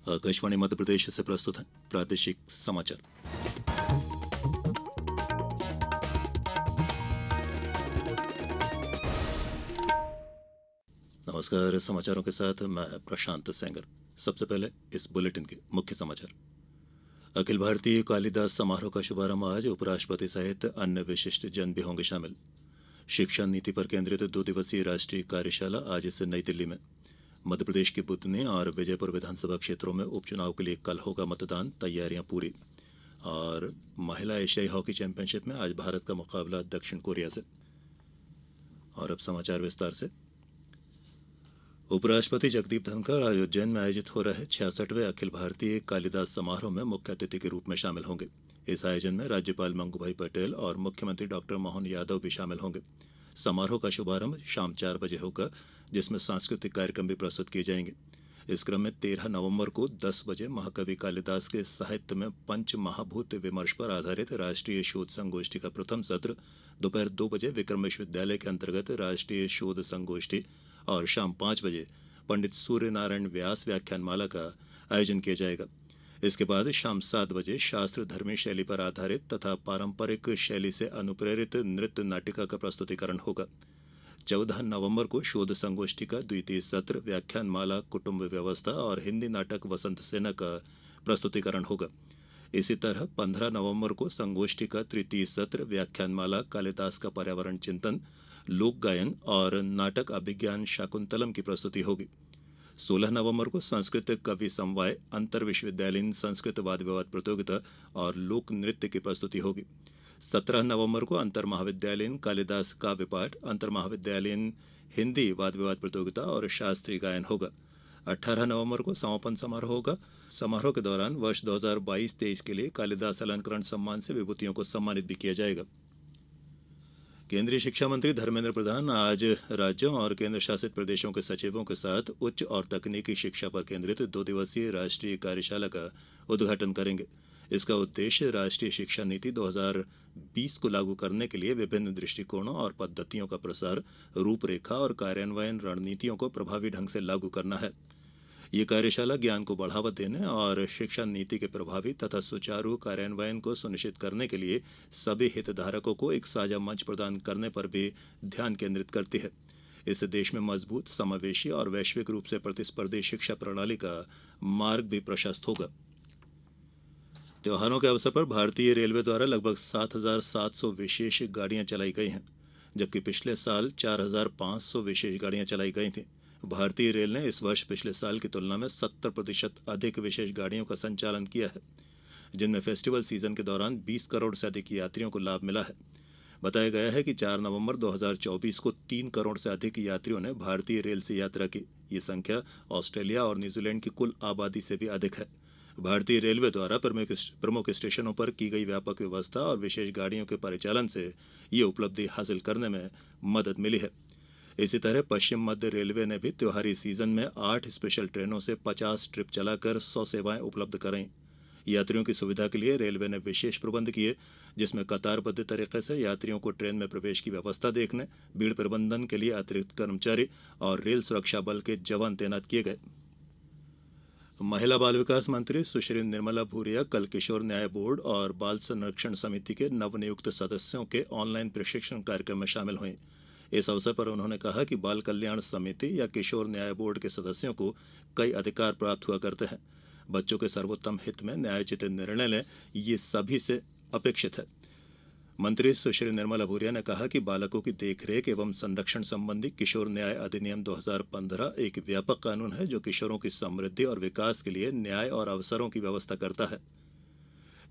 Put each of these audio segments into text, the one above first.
आकाशवाणी मध्य प्रदेश से प्रस्तुत है प्रादेशिक समाचार। नमस्कार, समाचारों के साथ मैं प्रशांत सेंगर। सबसे पहले इस बुलेटिन के मुख्य समाचार। अखिल भारतीय कालिदास समारोह का शुभारंभ आज उपराष्ट्रपति सहित अन्य विशिष्ट जन भी होंगे शामिल। शिक्षा नीति पर केंद्रित 2 दिवसीय राष्ट्रीय कार्यशाला आज से नई दिल्ली में। मध्यप्रदेश के बुदनी और विजयपुर विधानसभा क्षेत्रों में उपचुनाव के लिए कल होगा मतदान, तैयारियां पूरी। और महिला एशियाई हॉकी चैंपियनशिप में आज भारत का मुकाबला दक्षिण कोरिया से। और अब समाचार विस्तार से। उपराष्ट्रपति जगदीप धनखड़ आज उज्जैन में आयोजित हो रहे 66वें अखिल भारतीय कालिदास समारोह में मुख्य अतिथि के रूप में शामिल होंगे। इस आयोजन में राज्यपाल मंगूभाई पटेल और मुख्यमंत्री डॉक्टर मोहन यादव भी शामिल होंगे। समारोह का शुभारंभ शाम 4 बजे होगा, जिसमें सांस्कृतिक कार्यक्रम भी प्रस्तुत किए जाएंगे। इस क्रम में 13 नवंबर को 10 बजे महाकवि कालिदास के साहित्य में पंच महाभूत विमर्श पर आधारित राष्ट्रीय शोध संगोष्ठी का प्रथम सत्र, दोपहर 2 बजे विक्रम विश्वविद्यालय के अंतर्गत राष्ट्रीय शोध संगोष्ठी और शाम 5 बजे पंडित सूर्य नारायण व्यास व्याख्यानमाला का आयोजन किया जाएगा। इसके बाद शाम 7 बजे शास्त्र धर्मी शैली पर आधारित तथा पारंपरिक शैली से अनुप्रेरित नृत्य नाटिका का प्रस्तुतिकरण होगा। 14 नवंबर को शोध संगोष्ठी का द्वितीय सत्र व्याख्यानमाला कुटुंब व्यवस्था और हिंदी नाटक वसंत सेना का प्रस्तुतिकरण होगा। इसी तरह 15 नवंबर को संगोष्ठी का तृतीय सत्र व्याख्यानमाला कालिदास का पर्यावरण चिंतन, लोक गायन और नाटक अभिज्ञान शाकुंतलम की प्रस्तुति होगी। 16 नवंबर को संस्कृत कवि समवाय, अंतर विश्वविद्यालयीन संस्कृत वाद विवाद प्रतियोगिता और लोक नृत्य की प्रस्तुति होगी। 17 नवंबर को अंतर महाविद्यालयीन कालिदास काव्य पाठ, अंतर महाविद्यालयीन हिंदी वाद विवाद प्रतियोगिता और शास्त्रीय गायन होगा। 18 नवंबर को समापन समारोह होगा। समारोह के दौरान वर्ष 2022-23 के लिए कालिदास अलंकरण सम्मान से विभूतियों को सम्मानित भी किया जाएगा। केंद्रीय शिक्षा मंत्री धर्मेंद्र प्रधान आज राज्यों और केंद्र शासित प्रदेशों के सचिवों के साथ उच्च और तकनीकी शिक्षा पर केंद्रित 2 दिवसीय राष्ट्रीय कार्यशाला का उद्घाटन करेंगे। इसका उद्देश्य राष्ट्रीय शिक्षा नीति 2020 को लागू करने के लिए विभिन्न दृष्टिकोणों और पद्धतियों का प्रसार, रूपरेखा और कार्यान्वयन रणनीतियों को प्रभावी ढंग से लागू करना है। ये कार्यशाला ज्ञान को बढ़ावा देने और शिक्षा नीति के प्रभावी तथा सुचारू कार्यान्वयन को सुनिश्चित करने के लिए सभी हितधारकों को एक साझा मंच प्रदान करने पर भी ध्यान केंद्रित करती है। इससे देश में मजबूत, समावेशी और वैश्विक रूप से प्रतिस्पर्धी शिक्षा प्रणाली का मार्ग भी प्रशस्त होगा। त्योहारों के अवसर पर भारतीय रेलवे द्वारा लगभग 7,700 विशेष गाड़ियां चलाई गई हैं, जबकि पिछले साल 4,500 विशेष गाड़ियां चलाई गई थीं। भारतीय रेल ने इस वर्ष पिछले साल की तुलना में 70% अधिक विशेष गाड़ियों का संचालन किया है, जिनमें फेस्टिवल सीजन के दौरान 20 करोड़ से अधिक यात्रियों को लाभ मिला है। बताया गया है कि 4 नवंबर 2024 को 3 करोड़ से अधिक यात्रियों ने भारतीय रेल से यात्रा की। ये संख्या ऑस्ट्रेलिया और न्यूजीलैंड की कुल आबादी से भी अधिक है। भारतीय रेलवे द्वारा प्रमुख स्टेशनों पर की गई व्यापक व्यवस्था और विशेष गाड़ियों के परिचालन से ये उपलब्धि हासिल करने में मदद मिली है। इसी तरह पश्चिम मध्य रेलवे ने भी त्योहारी सीजन में 8 स्पेशल ट्रेनों से 50 ट्रिप चलाकर 100 सेवाएं उपलब्ध कराईं। यात्रियों की सुविधा के लिए रेलवे ने विशेष प्रबंध किए, जिसमें कतारबद्ध तरीके से यात्रियों को ट्रेन में प्रवेश की व्यवस्था देखने, भीड़ प्रबंधन के लिए अतिरिक्त कर्मचारी और रेल सुरक्षा बल के जवान तैनात किए गए। महिला बाल विकास मंत्री सुश्री निर्मला भूरिया कल किशोर न्याय बोर्ड और बाल संरक्षण समिति के नवनियुक्त सदस्यों के ऑनलाइन प्रशिक्षण कार्यक्रम में शामिल हुई। इस अवसर पर उन्होंने कहा कि बाल कल्याण समिति या किशोर न्याय बोर्ड के सदस्यों को कई अधिकार प्राप्त हुआ करते हैं। बच्चों के सर्वोत्तम हित में न्यायोचित निर्णय लें, ये सभी से अपेक्षित है। मंत्री सुश्री निर्मला भूरिया ने कहा कि बालकों की देखरेख एवं संरक्षण संबंधी किशोर न्याय अधिनियम 2015 एक व्यापक कानून है, जो किशोरों की समृद्धि और विकास के लिए न्याय और अवसरों की व्यवस्था करता है।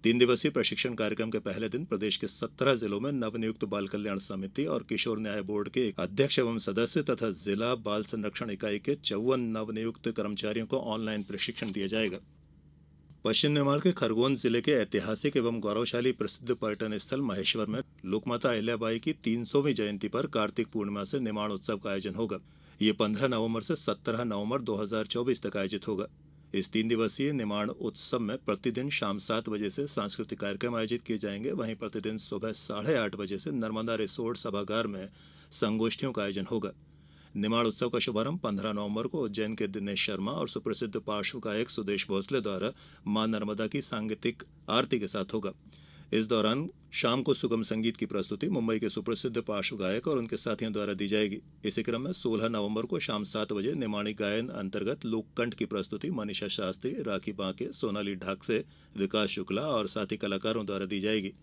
3 दिवसीय प्रशिक्षण कार्यक्रम के पहले दिन प्रदेश के 17 जिलों में नवनियुक्त बाल कल्याण समिति और किशोर न्याय बोर्ड के अध्यक्ष एवं सदस्य तथा जिला बाल संरक्षण इकाई के 54 नवनियुक्त कर्मचारियों को ऑनलाइन प्रशिक्षण दिया जाएगा। पश्चिम नेपाल के खरगोन जिले के ऐतिहासिक एवं गौरवशाली प्रसिद्ध पर्यटन स्थल महेश्वर में लोकमाता अहिल्याबाई की 300वीं जयंती पर कार्तिक पूर्णिमा से निमाड़ उत्सव का आयोजन होगा। ये 15 नवंबर से 17 नवंबर 2024 तक आयोजित होगा। इस 3 दिवसीय निमाड़ उत्सव में प्रतिदिन शाम 7 बजे से सांस्कृतिक कार्यक्रम आयोजित किए जाएंगे। वहीं प्रतिदिन सुबह 8:30 बजे से नर्मदा रिसोर्ट सभागार में संगोष्ठियों का आयोजन होगा। निमाड़ उत्सव का शुभारंभ 15 नवंबर को उज्जैन के दिनेश शर्मा और सुप्रसिद्ध पार्श्व गायक सुदेश भोसले द्वारा मां नर्मदा की सांगीतिक आरती के साथ होगा। इस दौरान शाम को सुगम संगीत की प्रस्तुति मुंबई के सुप्रसिद्ध पार्श्व गायक और उनके साथियों द्वारा दी जाएगी। इसी क्रम में 16 नवंबर को शाम 7 बजे निमाड़ी गायन अंतर्गत लोककंठ की प्रस्तुति मनीषा शास्त्री, राखी बांके, सोनाली ढाकसे, विकास शुक्ला और साथी कलाकारों द्वारा दी जाएगी।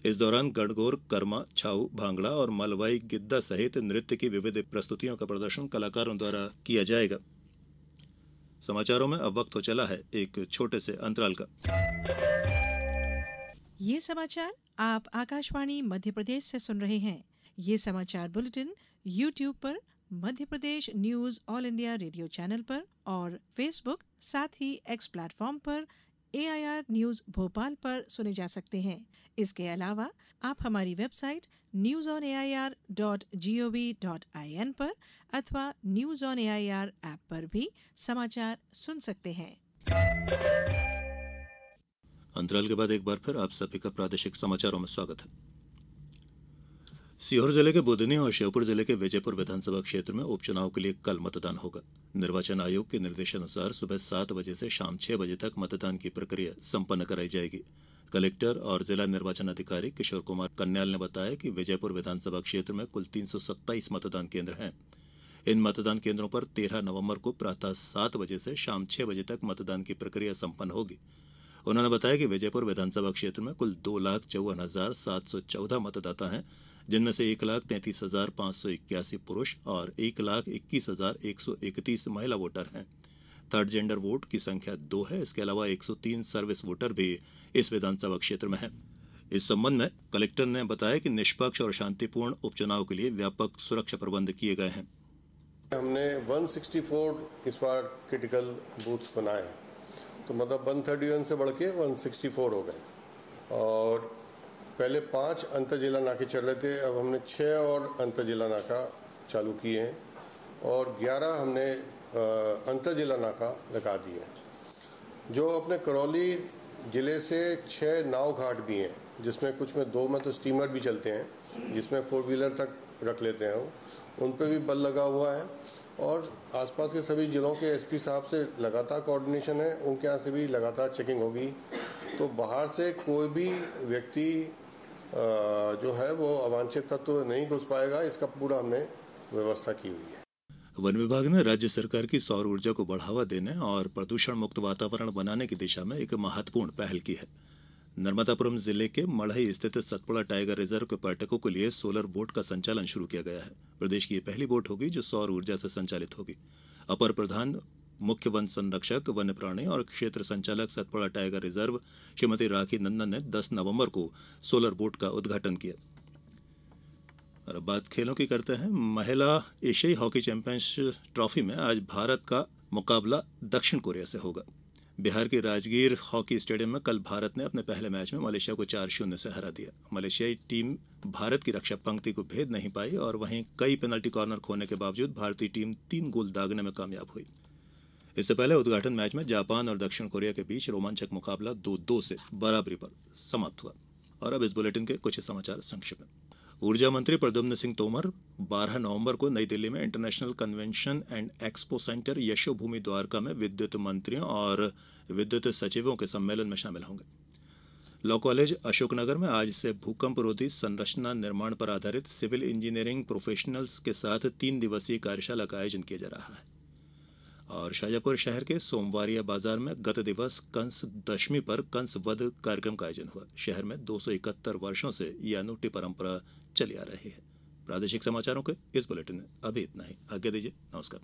इस दौरान गणगौर, कर्मा, छाऊ, भांगड़ा और मलवाई गिद्दा सहित नृत्य की विविध प्रस्तुतियों का प्रदर्शन कलाकारों द्वारा किया जाएगा। समाचारों में अब वक्त हो चला है एक छोटे से अंतराल का। ये समाचार आप आकाशवाणी मध्य प्रदेश से सुन रहे हैं। ये समाचार बुलेटिन YouTube पर, Madhya Pradesh news all India radio channel पर और फेसबुक साथ ही X प्लेटफॉर्म पर AIR न्यूज भोपाल पर सुने जा सकते हैं। इसके अलावा आप हमारी वेबसाइट newsonair.gov.in पर अथवा न्यूज ऑन AIR ऐप पर भी समाचार सुन सकते हैं। अंतराल के बाद एक बार फिर आप सभी का प्रादेशिक समाचारों में स्वागत है। सीहोर जिले के बुदनी और श्योपुर जिले के विजयपुर विधानसभा क्षेत्र में उपचुनाव के लिए कल मतदान होगा। निर्वाचन आयोग के निर्देशानुसार सुबह 7 बजे से शाम 6 बजे तक मतदान की प्रक्रिया संपन्न कराई जाएगी। कलेक्टर और जिला निर्वाचन अधिकारी किशोर कुमार कन्याल ने बताया कि विजयपुर विधानसभा क्षेत्र में कुल 327 मतदान केंद्र हैं। इन मतदान केंद्रों पर 13 नवंबर को प्रातः 7 बजे से शाम 6 बजे तक मतदान की प्रक्रिया संपन्न होगी। उन्होंने बताया कि विजयपुर विधानसभा क्षेत्र में कुल 2,54,714 मतदाता हैं, जिनमें से 1,33,581 पुरुष और 1,21,131 महिला वोटर हैं। थर्ड जेंडर वोट की संख्या 2 है। इसके अलावा 103 सर्विस वोटर भी इस विधानसभा क्षेत्र में हैं। इस संबंध में कलेक्टर ने बताया कि निष्पक्ष और शांतिपूर्ण उपचुनाव के लिए व्यापक सुरक्षा प्रबंध किए गए हैं। हमने 164 इस बार क्रिटिकल बूथ्स बनाए हैं, तो मतलब 131 से बढ़ के 164 हो गए। और पहले 5 अंतर जिला नाके चल रहे थे, अब हमने 6 और अंतर जिला नाका चालू किए हैं और 11 हमने अंतर जिला नाका लगा दिए हैं। जो अपने करौली जिले से 6 नाव घाट भी हैं, जिसमें कुछ में 2 में तो स्टीमर भी चलते हैं, जिसमें 4 व्हीलर तक रख लेते हैं, उन पे भी बल लगा हुआ है। और आसपास के सभी जिलों के एसपी साहब से लगातार कोऑर्डिनेशन है, उनके यहाँ से भी लगातार चेकिंग होगी। तो बाहर से कोई भी व्यक्ति जो है वो अवांछित तत्व नहीं घुस पाएगा, इसका पूरा हमने व्यवस्था की हुई है। वन विभाग ने राज्य सरकार की सौर ऊर्जा को बढ़ावा देने और प्रदूषण मुक्त वातावरण बनाने की दिशा में एक महत्वपूर्ण पहल की है। नर्मदापुरम जिले के मढ़ई स्थित सतपुड़ा टाइगर रिजर्व के पर्यटकों के लिए सोलर बोट का संचालन शुरू किया गया है। प्रदेश की ये पहली बोट होगी जो सौर ऊर्जा से संचालित होगी। अपर प्रधान मुख्य वन संरक्षक, वन्य प्राणी और क्षेत्र संचालक सतपुड़ा टाइगर रिजर्व श्रीमती राखी नंदन ने 10 नवंबर को सोलर बोट का उद्घाटन किया। और अब बात खेलों की करते हैं। महिला एशियाई हॉकी चैंपियंस ट्रॉफी में आज भारत का मुकाबला दक्षिण कोरिया से होगा। बिहार के राजगीर हॉकी स्टेडियम में कल भारत ने अपने पहले मैच में मलेशिया को 4-0 से हरा दिया। मलेशियाई टीम भारत की रक्षा पंक्ति को भेद नहीं पाई और वहीं कई पेनल्टी कॉर्नर खोने के बावजूद भारतीय टीम 3 गोल दागने में कामयाब हुई। इससे पहले उद्घाटन मैच में जापान और दक्षिण कोरिया के बीच रोमांचक मुकाबला 2-2 से बराबरी पर समाप्त हुआ। और अब इस बुलेटिन के कुछ समाचार संक्षिप्त में। ऊर्जा मंत्री प्रद्युम्न सिंह तोमर 12 नवंबर को नई दिल्ली में international convention and expo centre Yashobhoomi Dwarka में विद्युत मंत्रियों और विद्युत सचिवों के सम्मेलन में शामिल होंगे। लॉ कॉलेज अशोकनगर में आज से भूकंप रोधी संरचना निर्माण पर आधारित सिविल इंजीनियरिंग प्रोफेशनल्स के साथ 3 दिवसीय कार्यशाला का आयोजन किया जा रहा है। और शाजापुर शहर के सोमवारिया बाजार में गत दिवस कंस दशमी पर कंस वध कार्यक्रम का आयोजन हुआ। शहर में 271 वर्षों से ये अनूठी परंपरा चली आ रही है। प्रादेशिक समाचारों के इस बुलेटिन में अभी इतना ही। आज्ञा दीजिए। नमस्कार।